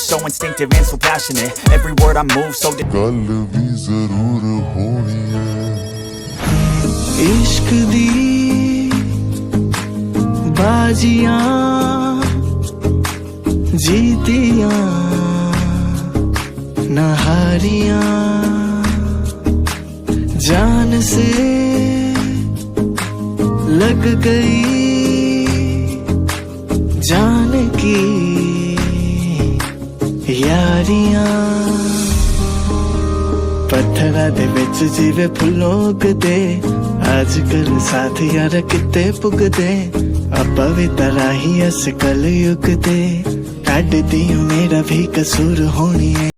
So instinctive and so passionate. Every word I move so गल भी जरूर होनी है इश्क दी बाजियां जीतियां न हारियां जान से लग गई जान की यारियां पत्थरा दे विच जीवे फुल्लों उगदे आजकल साथ यार किते पुगदे अपा भी तरह ही अस कल युग दे कड दी मेरा भी कसूर होनी है